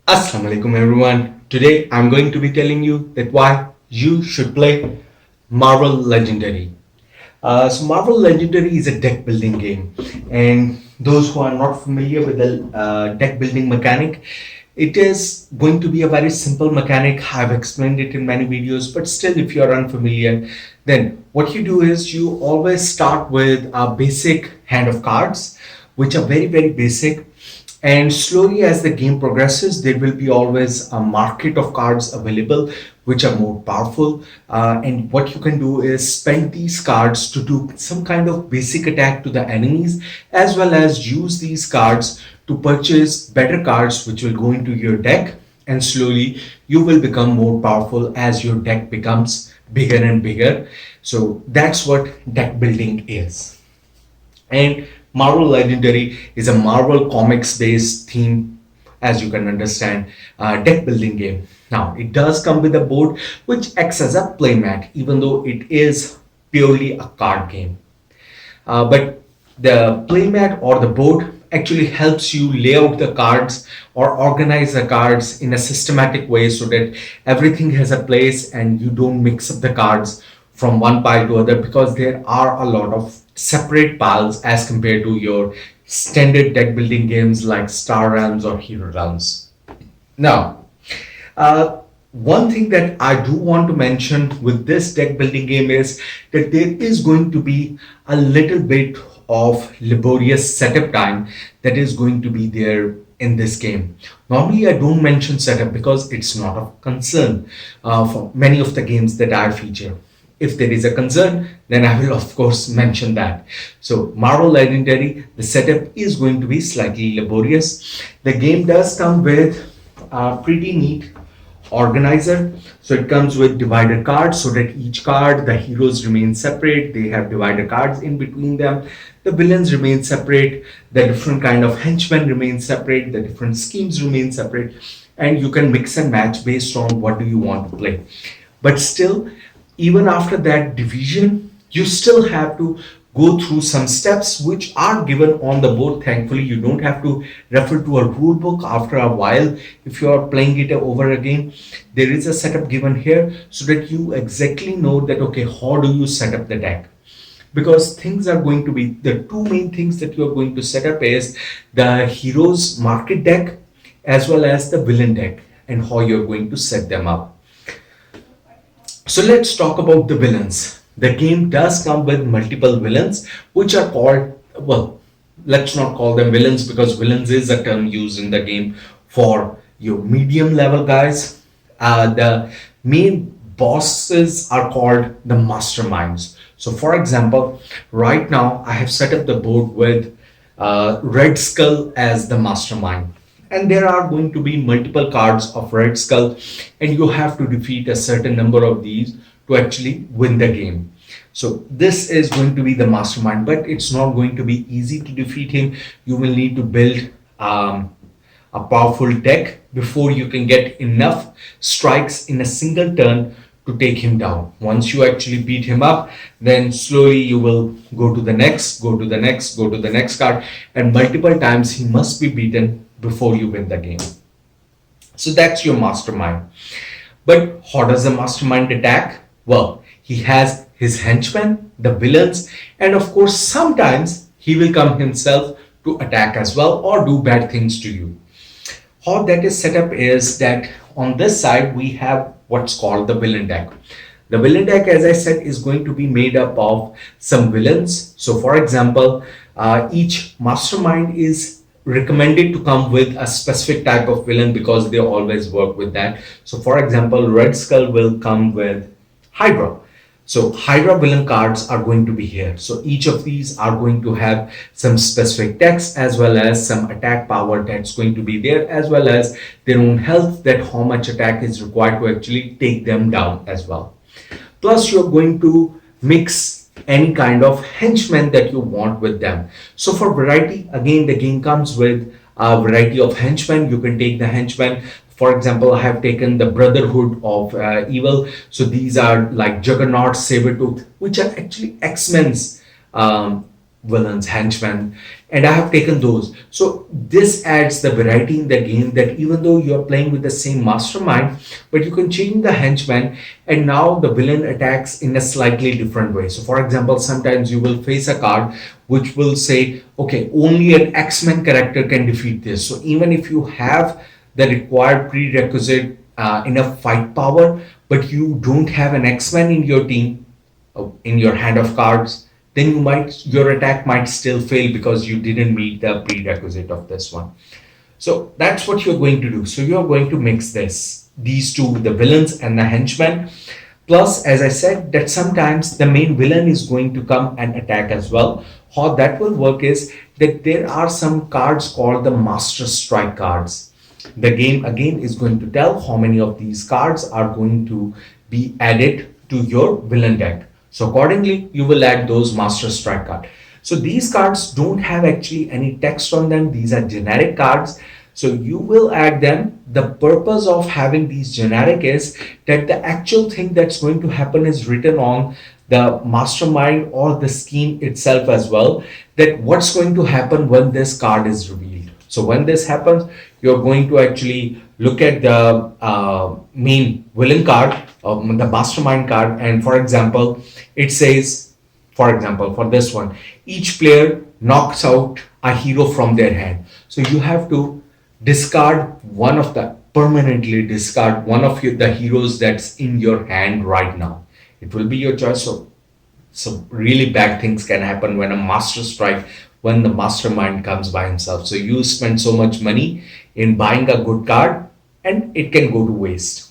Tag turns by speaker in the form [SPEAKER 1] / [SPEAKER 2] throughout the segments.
[SPEAKER 1] Assalamu alaikum everyone. Today I'm going to be telling you that why you should play Marvel Legendary. So Marvel Legendary is a deck building game, and those who are not familiar with the deck building mechanic, it is going to be a very simple mechanic. I've explained it in many videos, but still, if you are unfamiliar, then what you do is you always start with a basic hand of cards, which are very basic, and slowly as the game progresses there will be always a market of cards available which are more powerful, and what you can do is spend these cards to do some kind of basic attack to the enemies, as well as use these cards to purchase better cards which will go into your deck, and slowly you will become more powerful as your deck becomes bigger and bigger. So that's what deck building is. And Marvel Legendary is a Marvel Comics based theme, as you can understand, deck building game. Now, it does come with a board which acts as a playmat, even though it is purely a card game. But the playmat or the board actually helps you lay out the cards or organize the cards in a systematic way so that everything has a place and you don't mix up the cards from one pile to other, because there are a lot of separate piles as compared to your standard deck building games like Star Realms or Hero Realms. Now, one thing that I do want to mention with this deck building game is that there is going to be a little bit of laborious setup time that is going to be there in this game. Normally, I don't mention setup because it's not of concern for many of the games that I feature. If there is a concern, then I will of course mention that. So Marvel Legendary, the setup is going to be slightly laborious. The game does come with a pretty neat organizer. So it comes with divider cards so that each card, the heroes remain separate. They have divider cards in between them. The villains remain separate. The different kind of henchmen remain separate. The different schemes remain separate. And you can mix and match based on what do you want to play. But still, even after that division, you still have to go through some steps which are given on the board. Thankfully, you don't have to refer to a rule book after a while. If you are playing it over again, there is a setup given here so that you exactly know that okay, how do you set up the deck, because things are going to be the two main things that you are going to set up is the heroes market deck as well as the villain deck, and how you're going to set them up. So let's talk about the villains. The game does come with multiple villains, which are called, well, let's not call them villains because villains is a term used in the game for your medium level guys. The main bosses are called the masterminds. So, for example, right now I have set up the board with Red Skull as the mastermind, and there are going to be multiple cards of Red Skull, and you have to defeat a certain number of these to actually win the game. So this is going to be the mastermind, but it's not going to be easy to defeat him. You will need to build a powerful deck before you can get enough strikes in a single turn to take him down. Once you actually beat him up, then slowly you will go to the next, go to the next, go to the next card, and multiple times he must be beaten before you win the game. So that's your mastermind. But how does the mastermind attack? Well, he has his henchmen, the villains, and of course, sometimes he will come himself to attack as well or do bad things to you. How that is set up is that on this side we have what's called the villain deck. The villain deck, as I said, is going to be made up of some villains. So, for example, each mastermind is recommended to come with a specific type of villain because they always work with that. So, for example, Red Skull will come with Hydra. So Hydra villain cards are going to be here. So each of these are going to have some specific text as well as some attack power that's going to be there, as well as their own health, that how much attack is required to actually take them down as well. Plus you're going to mix any kind of henchmen that you want with them. So for variety, again, the game comes with a variety of henchmen. You can take the henchmen. For example, I have taken the Brotherhood of Evil. So these are like Juggernaut, Sabretooth, which are actually X-Men's villains, henchmen, and I have taken those. So this adds the variety in the game that even though you are playing with the same mastermind, but you can change the henchman and now the villain attacks in a slightly different way. So for example, sometimes you will face a card which will say, okay, only an X-Men character can defeat this. So even if you have the required prerequisite enough fight power, but you don't have an X-Men in your team, in your hand of cards, then your attack might still fail because you didn't meet the prerequisite of this one. So that's what you're going to do. So you're going to mix these two, the villains and the henchmen. Plus, as I said, that sometimes the main villain is going to come and attack as well. How that will work is that there are some cards called the Master Strike cards. The game again is going to tell how many of these cards are going to be added to your villain deck. So accordingly, you will add those Master Strike cards. So these cards don't have actually any text on them. These are generic cards. So you will add them. The purpose of having these generic is that the actual thing that's going to happen is written on the mastermind or the scheme itself as well. That what's going to happen when this card is revealed. So when this happens, you're going to actually look at the main villain card, the mastermind card, and for example, it says, for example, for this one, each player knocks out a hero from their hand. So you have to permanently discard one of the heroes that's in your hand right now. It will be your choice. So really bad things can happen when a master strike, when the mastermind comes by himself. So you spend so much money in buying a good card and it can go to waste.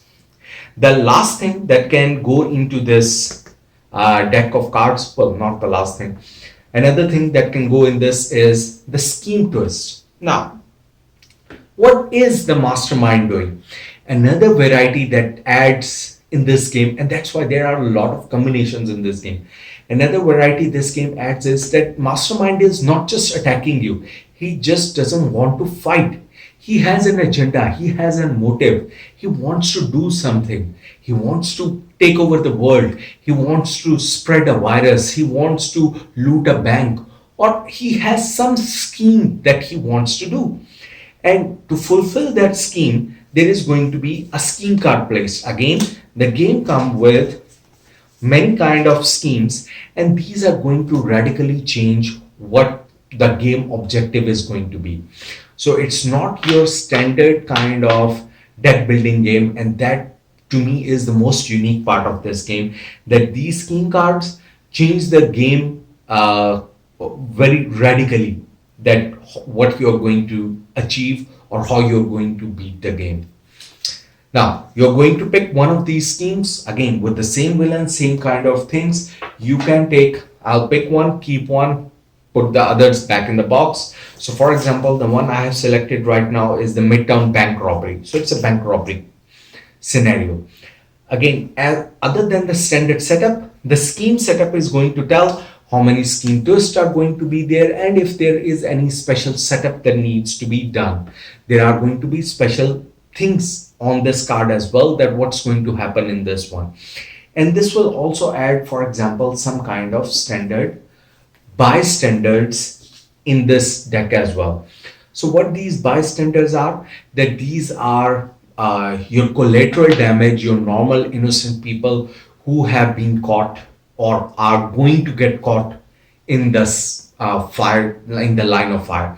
[SPEAKER 1] The last thing that can go into this deck of cards, well, not the last thing. Another thing that can go in this is the scheme twist. Now, what is the mastermind doing? Another variety that adds in this game, and that's why there are a lot of combinations in this game. Another variety this game adds is that mastermind is not just attacking you. He just doesn't want to fight. He has an agenda. He has a motive. He wants to do something. He wants to take over the world. He wants to spread a virus. He wants to loot a bank. Or he has some scheme that he wants to do. And to fulfill that scheme, there is going to be a scheme card placed. Again, the game comes with many kind of schemes, and these are going to radically change what the game objective is going to be. So it's not your standard kind of deck building game, and that to me is the most unique part of this game, that these scheme cards change the game very radically, that what you're going to achieve or how you're going to beat the game. Now, you're going to pick one of these schemes, again, with the same villain, same kind of things. You can I'll pick one, keep one, put the others back in the box. So for example, the one I have selected right now is the Midtown Bank Robbery. So it's a bank robbery scenario. Again, other than the standard setup, the scheme setup is going to tell how many scheme twists are going to be there, and if there is any special setup that needs to be done. There are going to be special things on this card as well, that what's going to happen in this one. And this will also add, for example, some kind of standard bystanders in this deck as well. So what these bystanders are, that these are your collateral damage, your normal innocent people who have been caught or are going to get caught in this fire, in the line of fire.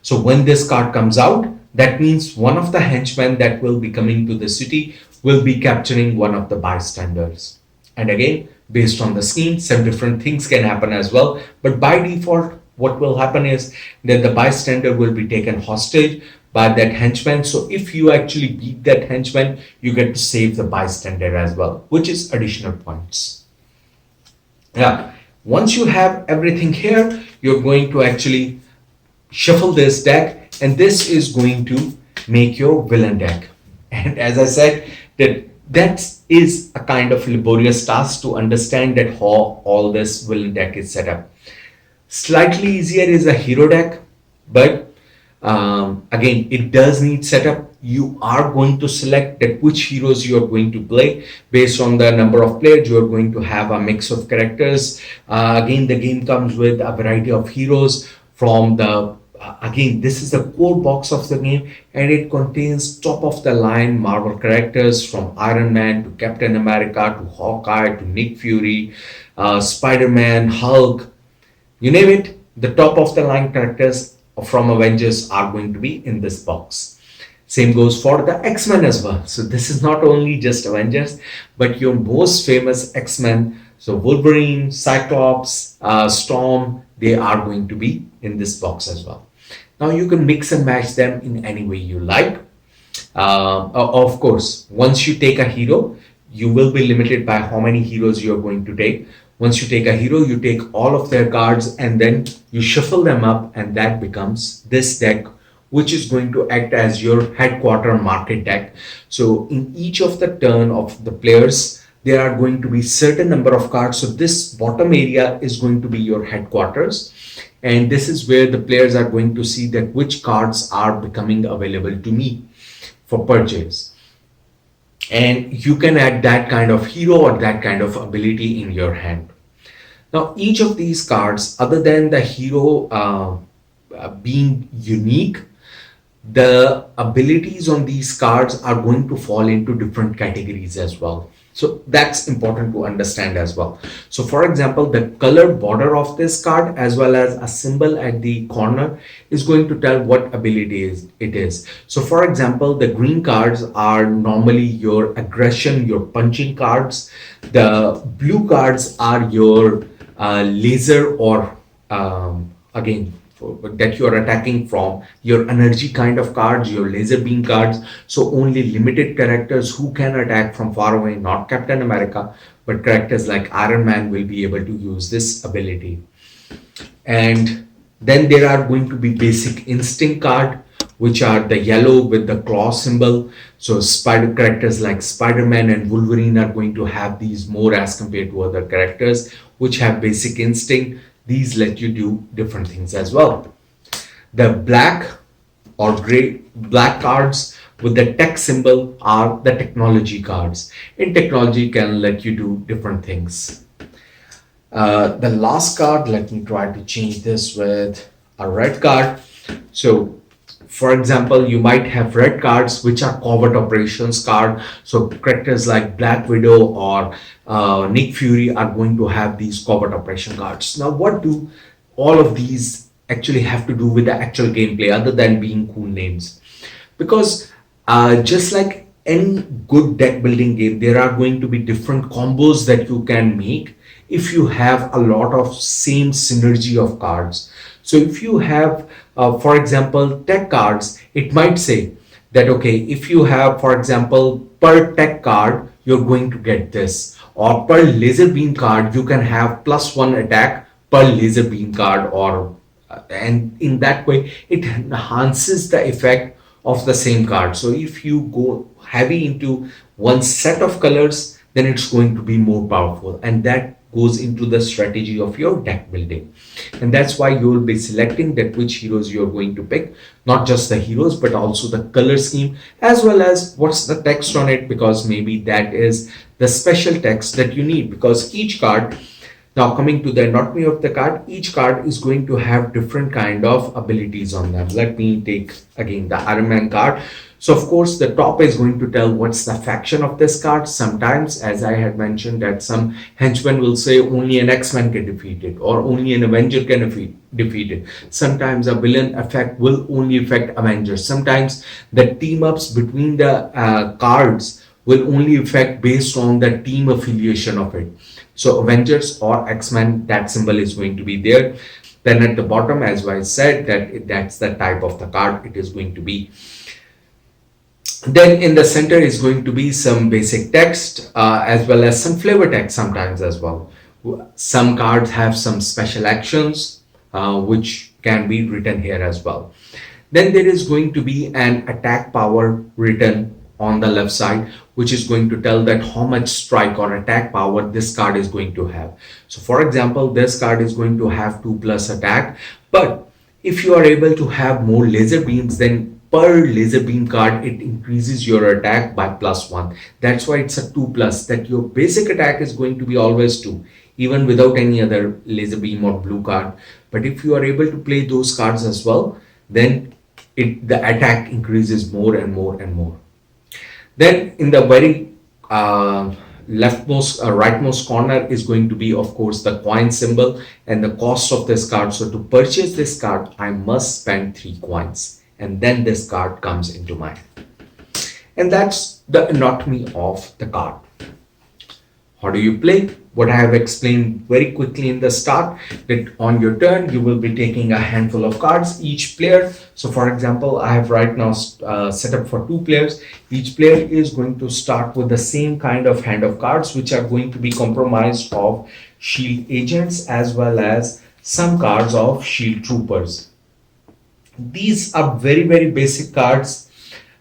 [SPEAKER 1] So when this card comes out, that means one of the henchmen that will be coming to the city will be capturing one of the bystanders. And again, based on the scheme, some different things can happen as well. But by default, what will happen is that the bystander will be taken hostage by that henchman. So if you actually beat that henchman, you get to save the bystander as well, which is additional points. Yeah, once you have everything here, you're going to actually shuffle this deck, and this is going to make your villain deck. And as I said, that is a kind of laborious task to understand that how all this villain deck is set up. Slightly easier is a hero deck, but again, it does need setup. you are going to select that which heroes you are going to play based on the number of players. You are going to have a mix of characters. Again, the game comes with a variety of heroes from the again, this is the core box of the game, and it contains top of the line Marvel characters from Iron Man to Captain America to Hawkeye to Nick Fury, Spider-Man, Hulk, you name it. The top of the line characters from Avengers are going to be in this box. Same goes for the X-Men as well. So this is not only just Avengers, but your most famous X-Men. So Wolverine, Cyclops, Storm, they are going to be in this box as well. Now you can mix and match them in any way you like. Of course, once you take a hero, you will be limited by how many heroes you are going to take. Once you take a hero, you take all of their cards and then you shuffle them up, and that becomes this deck, which is going to act as your headquarter market deck. So in each of the turn of the players, there are going to be certain number of cards. So this bottom area is going to be your headquarters. And this is where the players are going to see that which cards are becoming available to me for purchase. And you can add that kind of hero or that kind of ability in your hand. Now, each of these cards, other than the hero being unique, the abilities on these cards are going to fall into different categories as well. So that's important to understand as well. So for example, the color border of this card as well as a symbol at the corner is going to tell what ability it is. So for example, the green cards are normally your aggression, your punching cards. The blue cards are your laser or again, that you are attacking from, your energy kind of cards, your laser beam cards. So only limited characters who can attack from far away, not Captain America, but characters like Iron Man will be able to use this ability. And then there are going to be basic instinct card, which are the yellow with the claw symbol. So spider characters like Spider-Man and Wolverine are going to have these more as compared to other characters which have basic instinct. These let you do different things as well. The black or gray black cards with the tech symbol are the technology cards. In technology can let you do different things. The last card, let me try to change this with a red card. So for example, you might have red cards which are covert operations card. So characters like Black Widow or Nick Fury are going to have these covert operation cards. Now, what do all of these actually have to do with the actual gameplay other than being cool names? Because just like any good deck building game, there are going to be different combos that you can make if you have a lot of same synergy of cards. So if you have, for example, tech cards, it might say that, okay, if you have, for example, per tech card, you're going to get this, or per laser beam card, you can have +1 attack per laser beam card, or and in that way, it enhances the effect of the same card. So if you go heavy into one set of colors, then it's going to be more powerful, and that goes into the strategy of your deck building. And that's why you will be selecting that which heroes you're going to pick, not just the heroes but also the color scheme as well as what's the text on it, because maybe that is the special text that you need. Because each card, now coming to the anatomy of the card, each card is going to have different kind of abilities on them. Let me take again the Iron Man card. So of course the top is going to tell what's the faction of this card. Sometimes, as I had mentioned, that some henchmen will say only an X-Man can defeat it, or only an Avenger can defeat it. Sometimes a villain effect will only affect Avengers. Sometimes the team ups between the cards will only affect based on the team affiliation of it. So Avengers or X-Men, that symbol is going to be there. Then at the bottom, as I said, that's the type of the card it is going to be. Then in the center is going to be some basic text as well as some flavor text sometimes as well. Some cards have some special actions which can be written here as well. Then there is going to be an attack power written on the left side, which is going to tell that how much strike or attack power this card is going to have. So for example, this card is going to have 2+ attack, but if you are able to have more laser beams, then per laser beam card, it increases your attack by +1. That's why it's a 2 plus, that your basic attack is going to be always 2, even without any other laser beam or blue card. But if you are able to play those cards as well, then the attack increases more and more and more. Then in the very leftmost, rightmost corner is going to be, of course, the coin symbol and the cost of this card. So to purchase this card, I must spend 3 coins, and then this card comes into my hand. And that's the anatomy of the card. How do you play? What I have explained very quickly in the start, that on your turn you will be taking a handful of cards, each player. So for example, I have right now set up for 2 players. Each player is going to start with the same kind of hand of cards, which are going to be comprised of shield agents as well as some cards of shield troopers. These are very, very basic cards.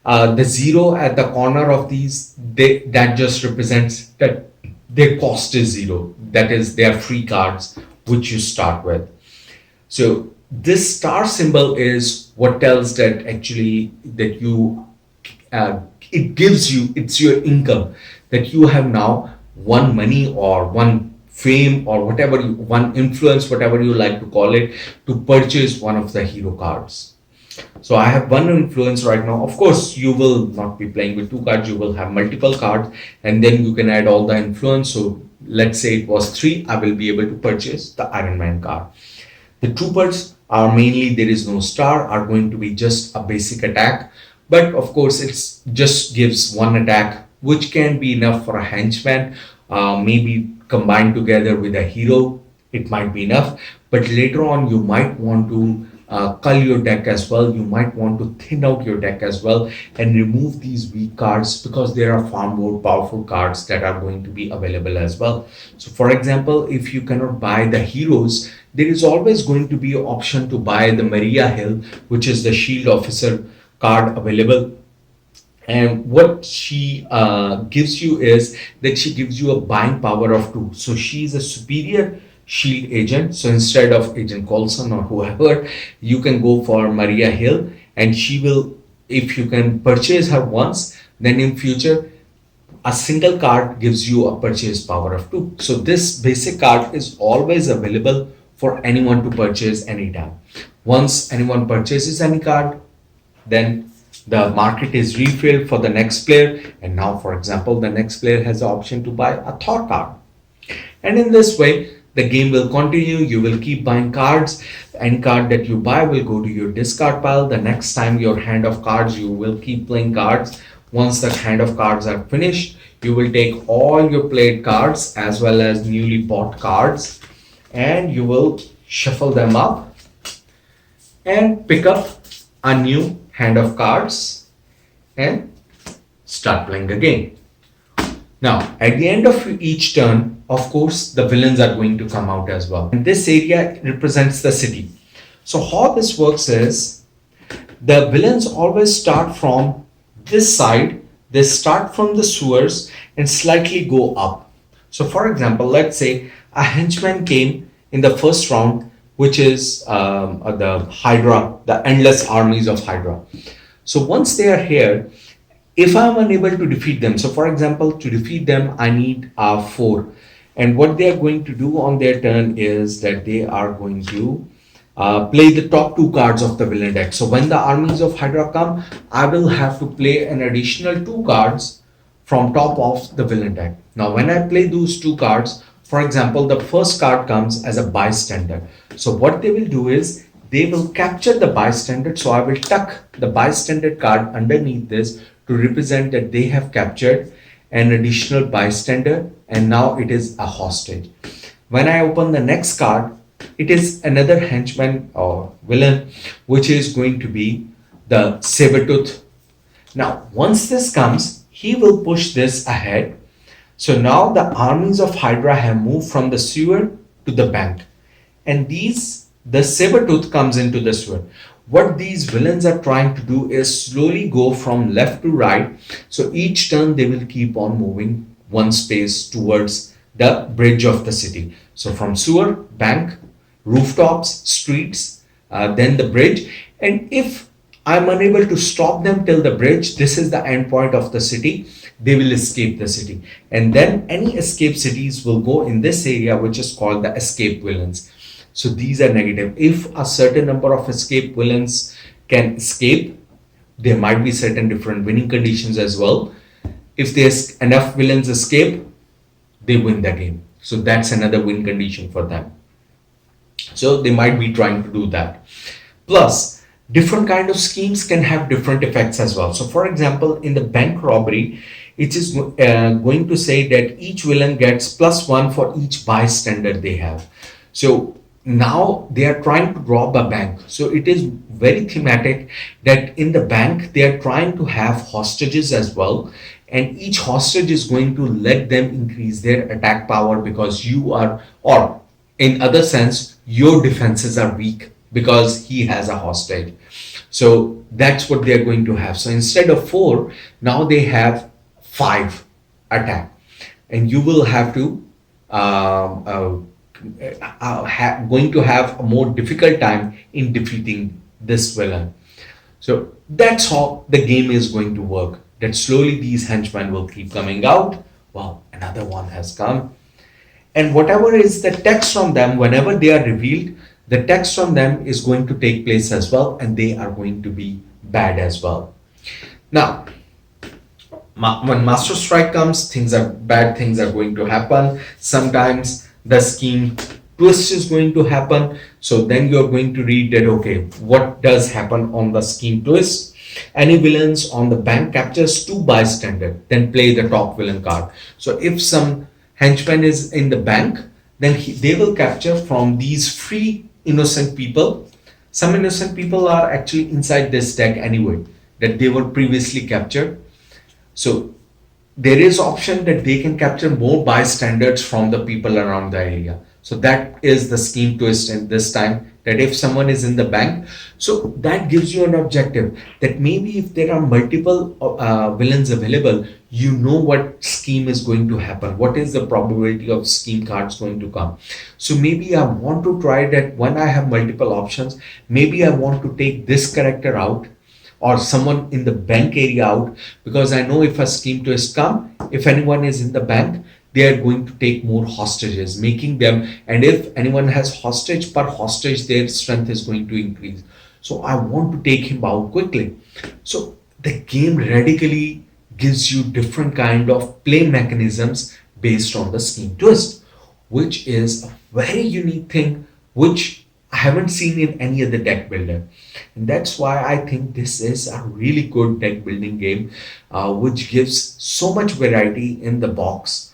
[SPEAKER 1] The 0 at the corner of these, that just represents that their cost is 0. That is, they are free cards which you start with. So this star symbol is what tells that actually that you, it gives you, it's your income, that you have now won money or won fame or whatever, one influence, whatever you like to call it, to purchase one of the hero cards. So I have one influence right now. Of course, you will not be playing with 2 cards. You will have multiple cards, and then you can add all the influence. So let's say it was 3. I will be able to purchase the Iron Man card. The troopers are mainly, there is no star, are going to be just a basic attack. But of course, it's just gives 1 attack, which can be enough for a henchman. Maybe combined together with a hero, it might be enough. But later on, you might want to cull your deck as well. You might want to thin out your deck as well and remove these weak cards, because there are far more powerful cards that are going to be available as well. So for example, if you cannot buy the heroes, there is always going to be an option to buy the Maria Hill, which is the shield officer card available. And what she gives you is that she gives you a buying power of 2. So she is a superior shield agent. So instead of Agent Coulson or whoever, you can go for Maria Hill, and she will, if you can purchase her once, then in future a single card gives you a purchase power of 2. So this basic card is always available for anyone to purchase anytime. Once anyone purchases any card, then the market is refilled for the next player, and now for example the next player has the option to buy a Thor card. And in this way the game will continue. You will keep buying cards. Any card that you buy will go to your discard pile. The next time your hand of cards, you will keep playing cards. Once the hand of cards are finished, you will take all your played cards as well as newly bought cards, and you will shuffle them up and pick up a new hand of cards and start playing again. Now, at the end of each turn, of course, the villains are going to come out as well. And this area represents the city. So how this works is, the villains always start from this side. They start from the sewers and slightly go up. So for example, let's say a henchman came in the first round, which is the Hydra, the endless armies of Hydra. So once they are here, if I'm unable to defeat them, so for example, to defeat them, I need 4. And what they are going to do on their turn is that they are going to play the top 2 cards of the villain deck. So when the armies of Hydra come, I will have to play an additional 2 cards from top of the villain deck. Now, when I play those 2 cards, for example, the first card comes as a bystander. So what they will do is, they will capture the bystander. So I will tuck the bystander card underneath this to represent that they have captured an additional bystander, and now it is a hostage. When I open the next card, it is another henchman or villain, which is going to be the Sabertooth. Now, once this comes, he will push this ahead. So now the armies of Hydra have moved from the sewer to the bank, and the Sabertooth comes into the sewer. What these villains are trying to do is slowly go from left to right. So each turn they will keep on moving 1 space towards the bridge of the city. So from sewer, bank, rooftops, streets, then the bridge. And if I'm unable to stop them till the bridge. This is the end point of the city. They will escape the city. And then any escape cities will go in this area, which is called the escape villains. So these are negative. If a certain number of escape villains can escape, there might be certain different winning conditions as well. If there's enough villains escape, they win the game. So that's another win condition for them. So they might be trying to do that. Plus, different kind of schemes can have different effects as well. So for example, in the bank robbery, it is going to say that each villain gets +1 for each bystander they have. So now they are trying to rob a bank. So it is very thematic that in the bank they are trying to have hostages as well, and each hostage is going to let them increase their attack power because you are, or in other sense, your defenses are weak because he has a hostage. So that's what they're going to have. So instead of 4, now they have 5 attack, and you will have to going to have a more difficult time in defeating this villain. So that's how the game is going to work. That slowly these henchmen will keep coming out. Wow, another one has come. And whatever is the text from them, whenever they are revealed, the text from them is going to take place as well, and they are going to be bad as well. Now, when Master Strike comes, things are bad, things are going to happen. Sometimes the scheme twist is going to happen. So then you're going to read that, okay, what does happen on the scheme twist? Any villains on the bank captures 2 bystander, then play the top villain card. So if some henchman is in the bank, then they will capture from these free innocent people. Some innocent people are actually inside this deck anyway, that they were previously captured. So there is option that they can capture more bystanders from the people around the area. So that is the scheme twist in this time, that if someone is in the bank, so that gives you an objective that maybe if there are multiple villains available, you know what scheme is going to happen, what is the probability of scheme cards going to come. So maybe I want to try that when I have multiple options, maybe I want to take this character out or someone in the bank area out, because I know if a scheme twist come, if anyone is in the bank, they are going to take more hostages, making them, and if anyone has hostage per hostage, their strength is going to increase. So I want to take him out quickly. So the game radically gives you different kind of play mechanisms based on the scheme twist, which is a very unique thing, which I haven't seen in any other deck builder. And that's why I think this is a really good deck building game, which gives so much variety in the box.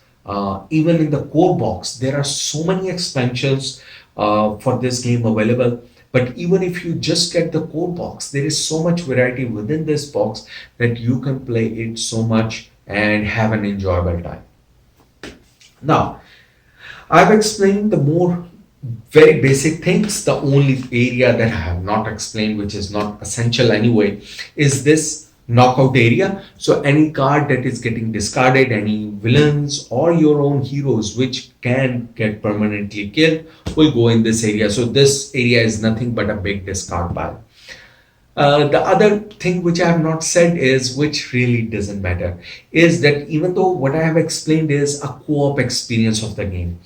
[SPEAKER 1] Even in the core box, there are so many expansions for this game available. But even if you just get the core box, there is so much variety within this box that you can play it so much and have an enjoyable time. Now, I've explained the more very basic things. The only area that I have not explained, which is not essential anyway, is this knockout area. So any card that is getting discarded, any villains or your own heroes which can get permanently killed, will go in this area. So this area is nothing but a big discard pile. The other thing which I have not said is, which really doesn't matter, is that even though what I have explained is a co-op experience of the game,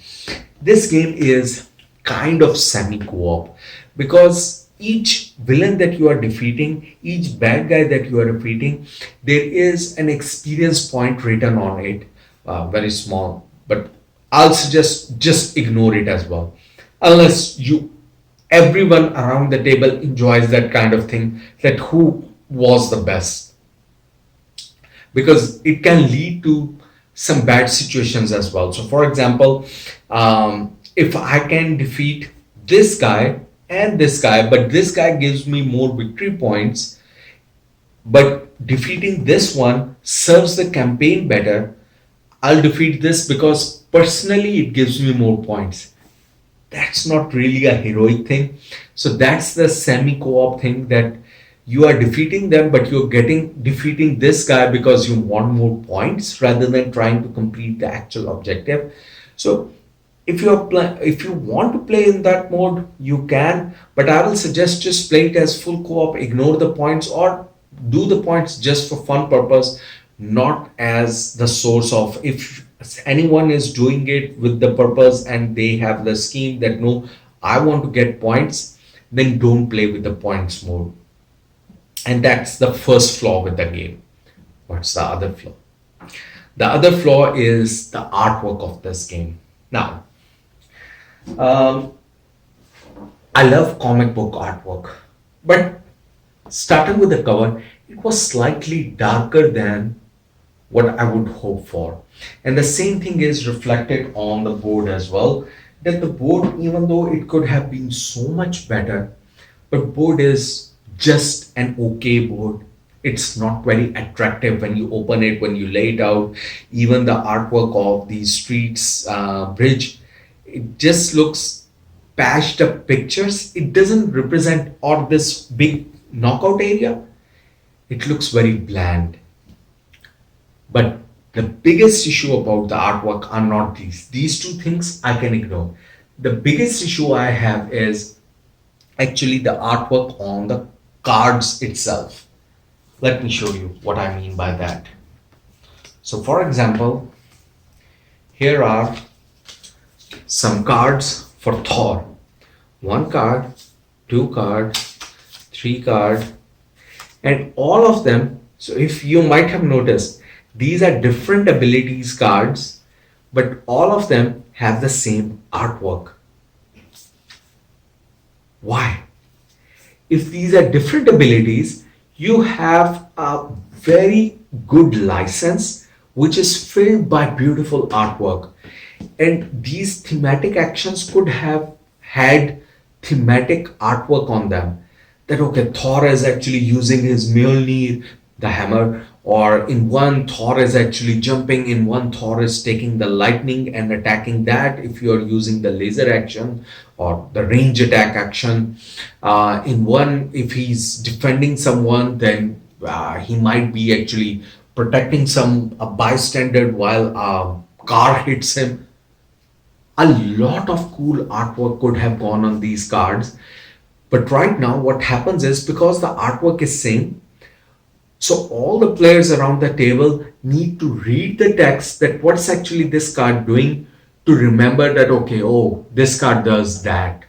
[SPEAKER 1] this game is kind of semi-co-op, because each villain that you are defeating, each bad guy that you are defeating, there is an experience point written on it, very small, but I'll suggest just ignore it as well, unless everyone around the table enjoys that kind of thing, that who was the best, because it can lead to some bad situations as well. So for example, if I can defeat this guy and this guy, but this guy gives me more victory points, but defeating this one serves the campaign better, I'll defeat this because personally it gives me more points. That's not really a heroic thing. So that's the semi co-op thing, that you are defeating them, but you're defeating this guy because you want more points rather than trying to complete the actual objective. So If you want to play in that mode, you can, but I will suggest just play it as full co-op, ignore the points, or do the points just for fun purpose, not as the source of. If anyone is doing it with the purpose and they have the scheme that no, I want to get points, then don't play with the points mode. And that's the first flaw with the game. What's the other flaw? The other flaw is the artwork of this game. Now, um, I love comic book artwork, but starting with the cover, it was slightly darker than what I would hope for. And the same thing is reflected on the board as well. That the board, even though it could have been so much better, but board is just an okay board. It's not very attractive when you open it, when you lay it out. Even the artwork of the streets bridge, it just looks patched up pictures. It doesn't represent, or this big knockout area, it looks very bland. But the biggest issue about the artwork are not these. These two things I can ignore. The biggest issue I have is actually the artwork on the cards itself. Let me show you what I mean by that. So, for example, here are some cards for Thor. One card, two card, three card, and all of them. So, if you might have noticed, these are different abilities cards, but all of them have the same artwork. Why? If these are different abilities, you have a very good license which is filled by beautiful artwork. And these thematic actions could have had thematic artwork on them. That okay, Thor is actually using his Mjolnir, the hammer, or in one Thor is actually jumping, in one Thor is taking the lightning and attacking that if you are using the laser action or the range attack action. In one, if he's defending someone, then he might be actually protecting some a bystander while a car hits him. A lot of cool artwork could have gone on these cards, but right now what happens is because the artwork is same, so all the players around the table need to read the text that what's actually this card doing, to remember that okay, oh, this card does that.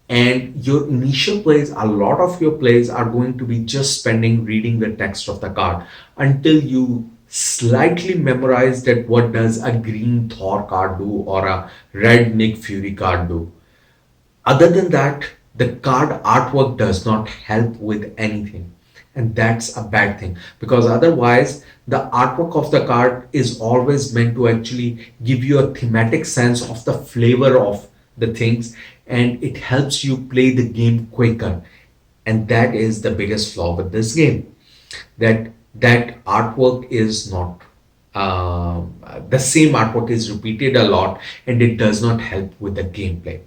[SPEAKER 1] And your initial plays, a lot of your plays are going to be just spending reading the text of the card until you slightly memorize that what does a green Thor card do or a red Nick Fury card do. Other than that, the card artwork does not help with anything. And that's a bad thing, because otherwise, the artwork of the card is always meant to actually give you a thematic sense of the flavor of the things, and it helps you play the game quicker. And that is the biggest flaw with this game, that artwork is not the same artwork is repeated a lot, and it does not help with the gameplay.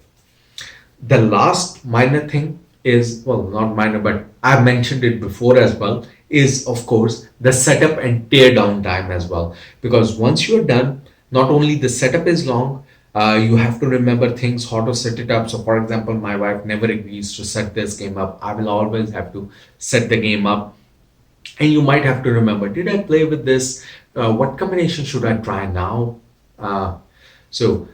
[SPEAKER 1] The last minor thing is, well, not minor, but I've mentioned it before as well, is of course the setup and tear down time as well. Because once you're done, not only the setup is long, you have to remember things, how to set it up. So, for example, my wife never agrees to set this game up. I will always have to set the game up. And you might have to remember, did I play with this? What combination should I try now? So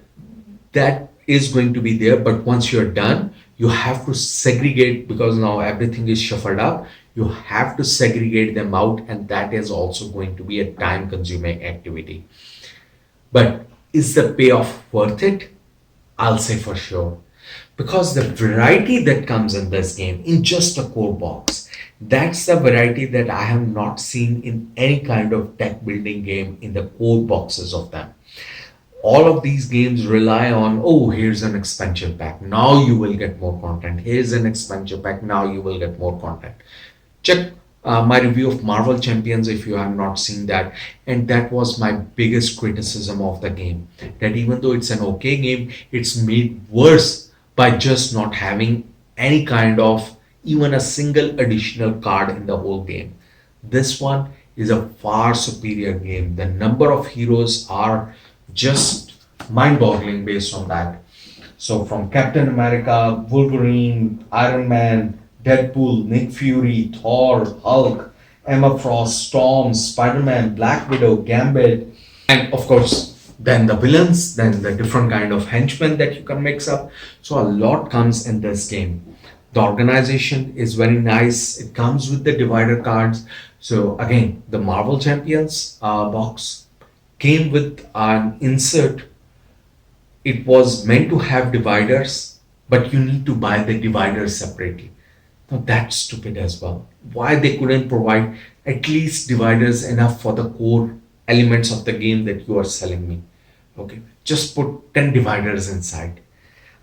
[SPEAKER 1] that is going to be there, but once you're done, you have to segregate, because now everything is shuffled up. You have to segregate them out, and that is also going to be a time consuming activity. But is the payoff worth it? I'll say for sure. Because the variety that comes in this game in just a core box, that's the variety that I have not seen in any kind of deck building game in the core boxes of them. All of these games rely on, oh, here's an expansion pack, now you will get more content, here's an expansion pack, now you will get more content. Check my review of Marvel Champions if you have not seen that. And that was my biggest criticism of the game, that even though it's an okay game, it's made worse by just not having any kind of even a single additional card in the whole game. This one is a far superior game. The number of heroes are just mind-boggling based on that. So from Captain America, Wolverine, Iron Man, Deadpool, Nick Fury, Thor, Hulk, Emma Frost, Storm, Spider-Man, Black Widow, Gambit, and of course then the villains, then the different kind of henchmen that you can mix up. So a lot comes in this game. The organization is very nice. It comes with the divider cards. So again, the Marvel Champions box came with an insert. It was meant to have dividers, but you need to buy the dividers separately. Now that's stupid as well. Why they couldn't provide at least dividers enough for the core elements of the game that you are selling me? Okay, just put 10 dividers inside.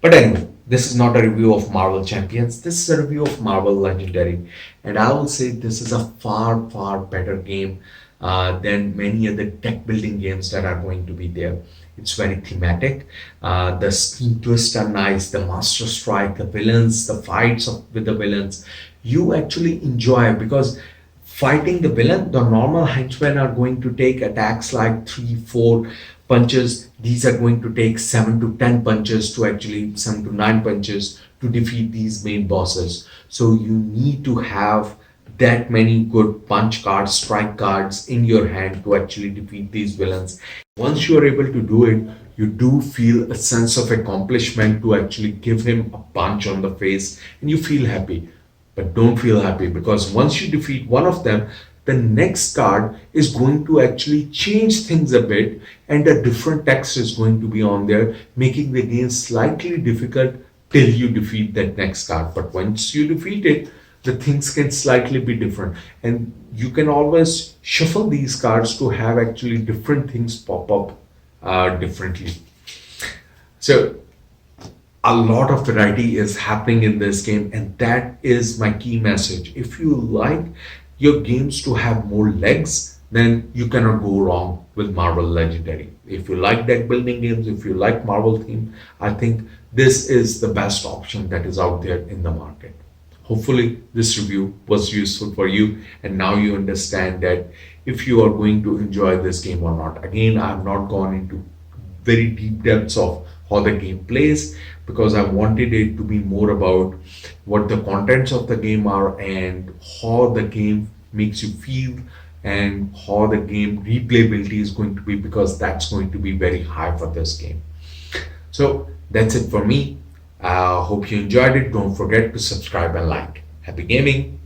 [SPEAKER 1] But anyway, this is not a review of Marvel Champions. This is a review of Marvel Legendary. And I will say this is a far, far better game than many other deck building games that are going to be there. It's very thematic. The scheme twists are nice. The Master Strike, the villains, the fights with the villains, you actually enjoy because fighting the villain, the normal henchmen are going to take attacks like 3, 4 punches. These are going to take 7 to 10 punches to actually 7 to 9 punches to defeat these main bosses. So you need to have that many good punch cards, strike cards in your hand to actually defeat these villains. Once you are able to do it, you do feel a sense of accomplishment to actually give him a punch on the face and you feel happy. But don't feel happy because once you defeat one of them, the next card is going to actually change things a bit and a different text is going to be on there, making the game slightly difficult till you defeat that next card. But once you defeat it, the things can slightly be different. And you can always shuffle these cards to have actually different things pop up differently. So a lot of variety is happening in this game, and that is my key message. If you like your games to have more legs, then you cannot go wrong with Marvel Legendary. If you like deck building games, if you like Marvel theme, I think this is the best option that is out there in the market. Hopefully this review was useful for you and now you understand that if you are going to enjoy this game or not. Again, I have not gone into very deep depths of how the game plays because I wanted it to be more about what the contents of the game are and how the game makes you feel and how the game replayability is going to be because that's going to be very high for this game. So that's it for me. Hope you enjoyed it. Don't forget to subscribe and like. Happy gaming!